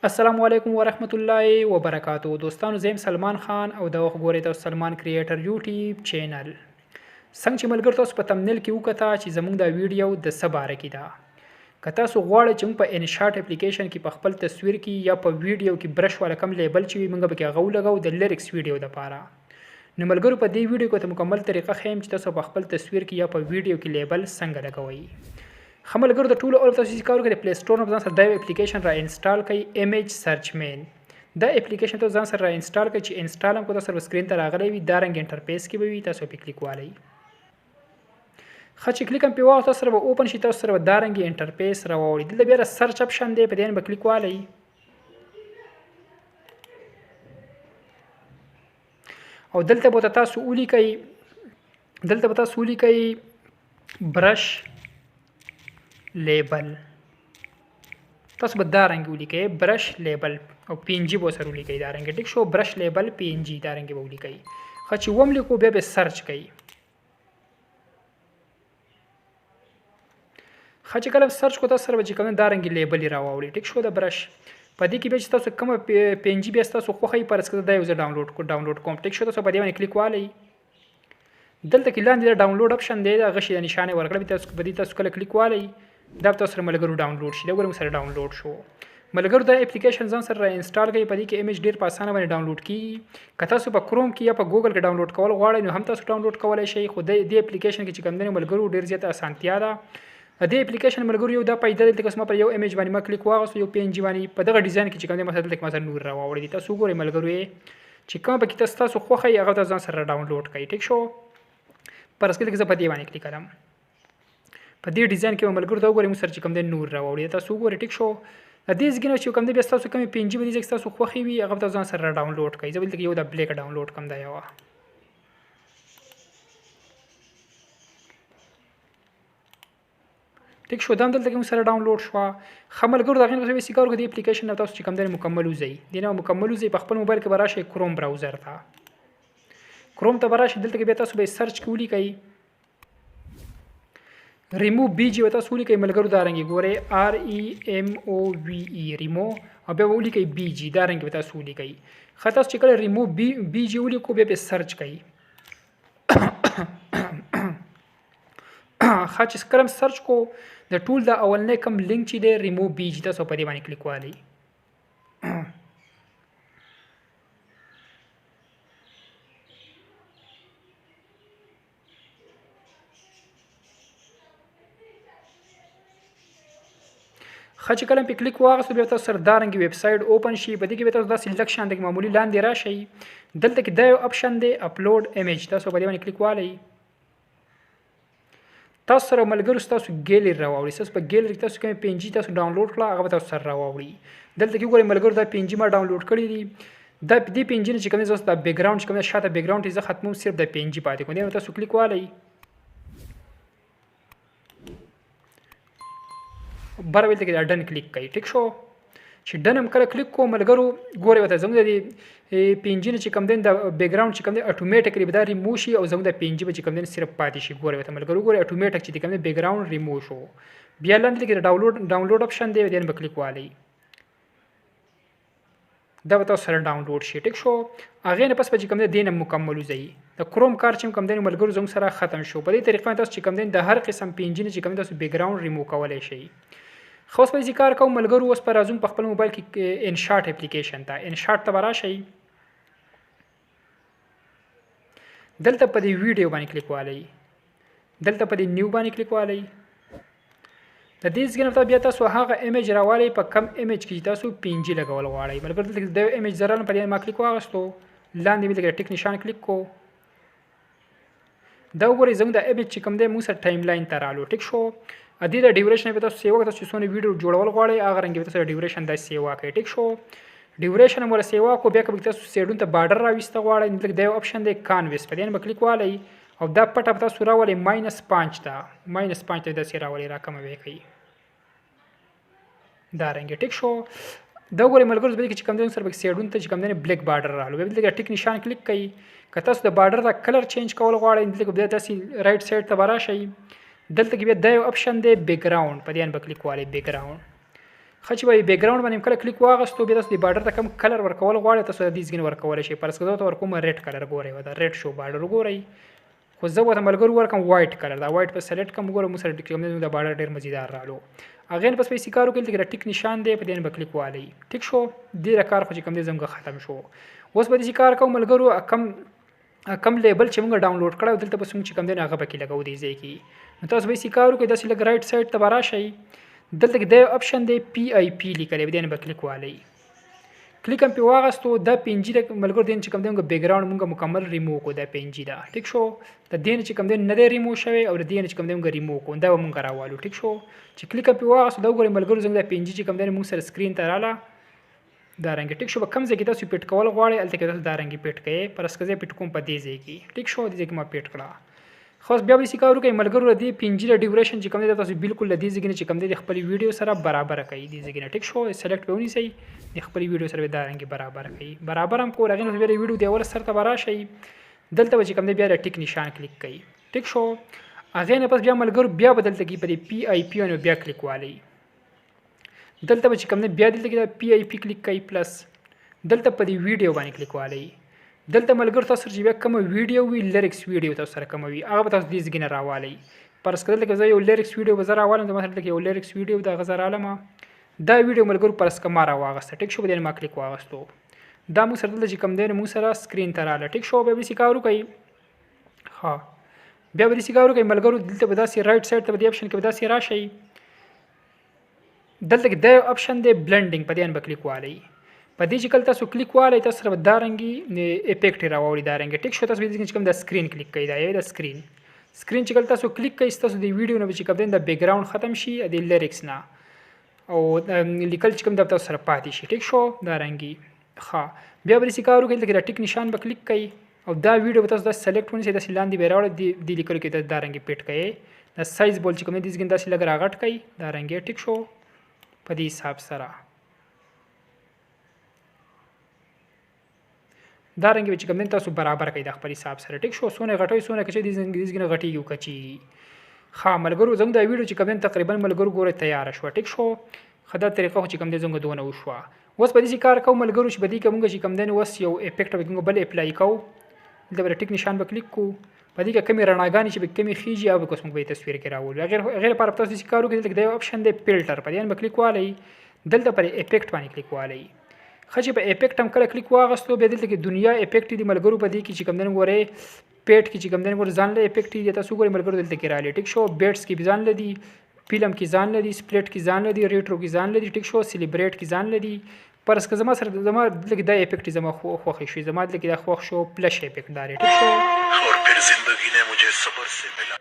السلام علیکم ورحمت الله وبرکاتو. دوستانو زم سلمان خان او د وخت غوري د سلمان کریټر یوټیوب چینل. څنګه چې ملګر تاسو په تمنیل کې وکړه چې زموږ د ویډیو د سباره کې ده. که تاسو غواړئ چې موږ په انشاټ اپلیکیشن کې په خپل تصویر کې یا په ویډیو کې برش والا کم لیبل چې موږ به کې غو لګاو د لیریکس ویډیو د پاره. نو ملګرو په دې ویډیو کې ته مکمل طریقه خیم چې تاسو په خپل تصویر کې یا په ویډیو کې لیبل څنګه لګوي. خملګرو د ټولو اول تاسو کار کوي د پلی سٹور نه ځان سره د اپلیکیشن را انسټال کړئ ایمیج سرچ مین. دا اپلیکیشن ته ځان سره را انسټال کړئ چې انسټال هم کو تاسو سکرین ته راغلی وي دا رنګ انټرفیس کې به وي تاسو په کلیک والئ. خچ کلیک هم پیواه تاسو سره به اوپن شي تاسو سره دا رنګ انټرفیس راوړي. دلته بیا سرچ اپشن دی په دې به کلیک والئ. او دلته به تاسو ولیکئ برش لیبل. تاسو به دا رنګ ولیکئ برش لیبل او پی ان جی به سره ولیکئ دا رنګ ټیک شو برش لیبل پی ان جی دا رنګ به ولیکئ. خو چې وم لیکو بیا به سرچ کئ. خو چې کله سرچ کو تاسو سره به کوم دا رنګ لیبل راوړي ټیک شو د برش په دې کې به تاسو کوم پی ان جی بیا تاسو خوخی پر اسکه دا یو ډاونلوډ کوم ټیک شو تاسو په دې باندې کلیک والئ. دلته کې لاندې ډاونلوډ اپشن دی دا غشي د نشانه ورکړل تاسو په دې تاسو کله کلیک والئ دا تاسو سره ملګرو ډاونلوډ شي دا ګورم سره ډاونلوډ شو. ملګرو دا اپلیکیشن ځان سره انسټال کړئ په دې کې ایمیج ډیر په اسانه باندې ډاونلوډ کیږي. که تاسو په کروم کې یا په ګوګل کې ډاونلوډ کول غواړئ نو هم تاسو ډاونلوډ کولای شئ. خو د دې اپلیکیشن کې چې کوم دی ملګرو ډیر زیاته اسانتیا ده. د اپلیکیشن ملګرو یو دا پیدا دلته کوم پر یو ایمیج باندې ما کلیک واغسو یو پی ان جی باندې په دغه ډیزاین کې چې کوم دی مثلا دلته مثلا نور راوړی تاسو ګورئ ملګرو چې کوم پکې تاسو خوخه هغه تاسو ځان سره ډاونلوډ کړئ ټیک شو. پر اسکل کې زه په دې باندې کلیک کړم په دې ډیزاین کې ملګرو دا وګورئ موږ سره چې کوم دی نور راوړي تاسو وګورئ ټیک شو. د دې ځګنه چې کوم دی بیا تاسو کوم پی ان جی باندې تاسو خوخي وي هغه تاسو ځان سره ډاونلوډ کړئ. زه بلته یو د بلیک ډاونلوډ کوم دا یو ټیک شو دا دلته کوم سره ډاونلوډ شو. خملګرو دا غن په سیکار کې دی اپلیکیشن تاسو چې کوم دی مکمل وزي دینه مکمل وزي په خپل موبایل کې براشه کروم براوزر کروم ته براشه دلته کې بیا تاسو به سرچ کولی کوي ریمو بی جی وتا سولي کوي ملګرو دا رنګي ګوره ار ای ام او وی ای ریمو او به ولي کوي بی جی دا رنګ وتا سولي کوي. خاطر چې کله ریمو بی جی ولي کو به سرچ کوي خاص کلم سرچ کو د ټول دا اولنې کوم لینک چې دی ریمو بی جی تاسو په دې باندې کلیک والئ. خچ کلم په کلیک واغسو بیا تاسو سره دا رنګ ویب سټ اوپن شي. په دې کې به تاسو دا سلیکشن د معمولی لاندې راشي دلته کې دا یو اپشن دی اپلوډ ایمیج تاسو په دې باندې کلیک والئ. تاسو سره ملګرو تاسو ګیلری راوړي تاسو په ګیلری تاسو کوم پی ان جی تاسو ډاونلوډ کړه هغه تاسو سره راوړي. دلته کې ګورئ ملګرو دا پی ان جی ما ډاونلوډ کړی دی دا دې پی ان جی چې کوم زوس دا بیک ګراوند چې کوم شاته بیک ګراوند یې ختموم صرف د پی ان جی پاتې کوم دی تاسو کلیک والئ. بر ویل کې ډن کلیک کړئ ټیک شو. چې ډن هم کله کلیک کو ملګرو ګورئ وته زموږ د پی ان جی چې کوم دین د بیک ګراوند چې کوم دی اتوماتیکلی به دا ریموو شي او زموږ د پی ان جی چې کوم دین صرف پاتې شي. ګورئ وته ملګرو ګورئ اتوماتیک چې کوم دی بیک ګراوند ریموو شو. بیا لاندې کې ډاونلوډ اپشن دی دین به کلیک والئ دا به تاسو سره ډاونلوډ شي ټیک شو. هغه نه پس په کوم دی دین مکمل وځي د کروم کار چې کوم دین ملګرو زموږ سره ختم شو. په دې طریقه تاسو چې کوم دین د هر قسم پی ان جی چې کوم تاسو بیک ګراوند ریموو کولای شئ. خو اوس په ذکر کوم ملګرو اوس پر ازم په خپل موبایل کې انشاټ اپلیکیشن ته انشاټ ته براشئ. دلته په دې ویډیو باندې کلیک والئ دلته په دې نیو باندې کلیک والئ. د دې ځګنه بیا تاسو هغه ایمیج راوالئ په کم ایمیج کې تاسو پی ان جی لګول غواړئ. ملګرو دلته د ایمیج زرال په دې ما کلیک واغستو لاندې مې د ټیک نشان کلیک کو دا وګورئ زموږ د ایمیج چې کوم دی موږ سره ټایم لاین ته رالو ټیک شو. ا دې د ډیوریشن په تاسو سیوا تاسو څونه ویډیو جوړول غواړئ هغه رنګ تاسو ډیوریشن د سیوا کوي ټیک شو. ډیوریشن مولا سیوا کو بیا کبه تاسو سیډون ته بارډر راويسته غواړئ نو دا یو اپشن دی کانوس په دې باندې کلیک والئ او دا پټه تاسو راولئ -5 ته -5 ته د سیرا ولې راکمه وکړئ دا رنګ ټیک شو. دا وګورئ ملګرو زبې چې کوم دین سره سیډون ته چې کوم دین بلیک بارډر رالو به دغه ټیک نشان کلیک کړئ. که تاسو د بارډر د کلر چینج کول غواړئ دلته به تاسو رائټ سایډ ته ورشئ دلته کې بیا دا یو اپشن دی بیک ګراوند په دې باندې کلیک والئ بیک ګراوند ښه چې به بیک ګراوند باندې کله کلیک واغستو بیا تاسو د بارډر ته کوم کلر ورکول غواړئ تاسو د دې ځګین ورکولی شئ. فرض کړه ته ورکوم ریډ کلر ګورئ دا ریډ شو بارډر ګورئ خو زه ورته ملګرو ورکوم وایټ کلر دا وایټ په سلیکټ کوم ګورم موږ سره کوم د بارډر ډېر مزیدار رالو هغې نه پس پیسې کار وکړئ دلته ټیک نشان دی په دې نه به کلیک والی ټیک شو ډېره کار خو چې کوم دی زموږ ختم شو. اوس به داسې کار کوو ملګرو کم لیبل چې موږ ډاونلوډ کړی دلته به موږ چې کوم دی هغه پکې لګو دې ځای کې نو تاسو به یې کار وکړئ داسې لږ رایټ سایډ ته به راشئ دلته کې د اپشن دی پی آی پی لیکلی به دې نه به کلیک والی کلیک هم پې واغستو دا پنجي د ملګرو دې نه چې کوم دی موږ بیک ګراوند موږ مکمل ریموو کړو دا پنجي ده ټیک شو د دې نه چې کوم دی نه دی ریموو شوی او د دې نه چې کوم دی موږ ریموو کړو دا به موږ راوالو ټیک شو چې کلیک هم پې واغستو دا وګورئ ملګرو زموږ دا پنجي چې کوم دی موږ سره سکرین ته راله دا رنګ ټیک شو به کوم ځای کې تاسو پیټ کول غواړئ هلته کې تاسو دا رنګ پیټ کړئ فرض کړه زه پیټ کوم په دې ځای کې ټیک شو دې ځای کې ما پیټ کړه خاص بیا به داسې کار وکړئ ملګرو د دې پنجي د ډیوریشن چې کوم دی تاسو بالکل له دې ځای نه چې کوم دی د خپلې ویډیو سره برابر کړئ دې ځای نه ټیک شو سلیکټ به ونیسئ د خپلې ویډیو سره دا رنګ برابر کړئ برابر هم کول هغې نه بیا د ویډیو د اول سر ته به راشئ دلته به چې کوم دی بیا د ټیک نشان کلیک کړئ ټیک شو هغې نه پس بیا ملګرو بیا به دلته کې په دې پی آی پی باندې بیا کلیک والی دلته به چې کوم دی بیا دلته کې پی آی پی کلیک کړئ پلس دلته په دې ویډیو باندې کلیک والی دلته ملګرو تاسو سره چې بیا کومه ویډیو وي لیرکس ویډیو تاسو سره کومه وي هغه به تاسو دې ځای نه راوالی فرض کړه دلته زه یو لیرکس ویډیو به زه راوالم زما سره دلته یو لیرکس ویډیو د هغه زه رالمه دا ویډیو ملګرو فرض کړه ما راواغسته ټیک شو په دې ما کلیک واغستو دا موږ سره دلته چې کوم دی موږ سره سکرین ته راله ټیک شو بیا به داسې کار وکړئ ها بیا به داسې کار وکړئ ملګرو دلته به داسې رایټ سایډ ته به دې اپشن کې به داسې راشئ دلته کې دا اپشن دی بلنډینګ په دې به کلیک والی په دې چې کله تاسو کلیک والی تاسو سره به دا رنګي افیکټ راوړي دا رنګ ټیک شو تاسو به دې چې کوم د سکرین کلیک کړئ دا یو د سکرین چې کله تاسو کلیک کړئ تاسو د ویډیو نه چې کوم د بیک ګراوند ختم شي د لیریکس نه او لیکل چې کوم د تاسو سره پاتې شي ټیک شو دا رنګي ښه بیا به داسې کار وکړئ دلته کې د ټیک نشان به کلیک کړئ او دا ویډیو به تاسو داسې سلیکټ ونیسئ داسې لاندې به یې راوړئ د لیکلو کې دا رنګې پیټ کړئ د سایز بول چې کوم دی دې ځګین داسې لږ راغټ کړئ دا رنګې ټیک شو په دې حساب سره دا رنګ به چې کوم تاسو برابر کړئ د خپل حساب سره ټیک شو سونه غټوي سونه کچې د انګلیزي نه غټي یو کچي ښه ملګرو زموږ دا ویډیو چې کوم تقریبا ملګرو ګوره تیار شو ټیک شو خدا طریقه خو چې کوم دې زموږ دونه وشو اوس په دې کار کوم ملګرو چې بدی کوم چې کوم دین اوس یو افیکټ به کوم بل اپلای کوو د بل ټیک نشان به کلیک کو په دې کې کمی رڼاګانې چې به کمی خيږي او کوم به تصویر کې راوړو غیر پر تاسو چې کارو کې د اپشن دی فلټر په دې به کلیک والی دلته پر افیکټ باندې کلیک والی خچې په افیکټ هم کله کلیک واغستو بیا دلته کې دنیا افیکټ دی ملګرو په دې کې چې کوم دین ګوره پیټ کې چې کوم دین ګوره ځان له افیکټ دی تاسو ګوره ملګرو دلته کې رالی ټیک شو بیټس کې ځان لدی فلم کې ځان لدی سپلیټ کې ځان لدی ریټرو کې ځان لدی ټیک شو سلیبریټ کې ځان لدی پرس که زما سره زما دلته دا افیکټ زما خوښ شي زما دلته دا خوښ شو پلش افیکټ داري ټیک شو اور پھر زندگی نے مجھے صبر سے ملا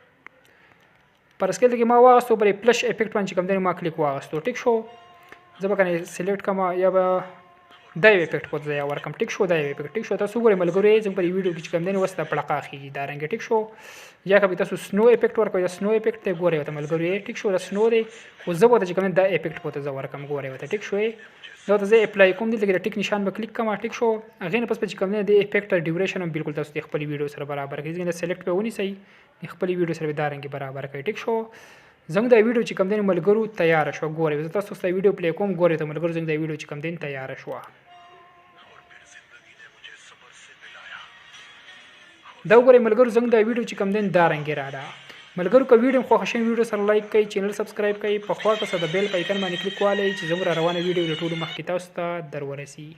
پرس کې ما واغستو پر پلش افیکټ باندې کوم دین ما کلیک واغستو ټیک شو زما کنه سلیکټ کما یا به دا یو افیکټ پوت ځای ورکم ټیک شو دا یو افیکټ ټیک شو تاسو ګورئ ملګرو زم په ویډیو کې چې کوم دین وسته پړقا خيږي دا رنګ ټیک شو یا کبي تاسو سنو افیکټ ورکوي دا سنو افیکټ ته ګورئ ته ملګرو ټیک شو دا سنو دی خو زه به چې کوم دا افیکټ پوت ځای ورکم ګورئ ته ټیک شو نو ته زه اپلای کوم دلته کې ټیک نشان به کلیک کوم ټیک شو هغه نه پس چې کوم دی افیکټ ډیوریشن هم بالکل تاسو خپل ویډیو سره برابر کړئ ځکه سلیکټ به ونی سي خپل ویډیو سره دا رنګ برابر کړئ ټیک شو زنګ دا ویډیو چې کوم دین ملګرو تیار شو ګورئ زه تاسو ته ویډیو پلی کوم ګورئ ته ملګرو زنګ دا ویډیو چې کوم دین تیار شو دا وګورئ ملګرو زنګ دا ویډیو چې کوم دین دا رنګ راځه ملګرو که ویډیو خو خوښ ویډیو سره لایک کړئ چینل سبسکرایب کړئ په خوا کې د بیل په آیکن باندې کلیک والئ چې زموږ روانه ویډیو د ټولو مخکې تاسو ته در ورسي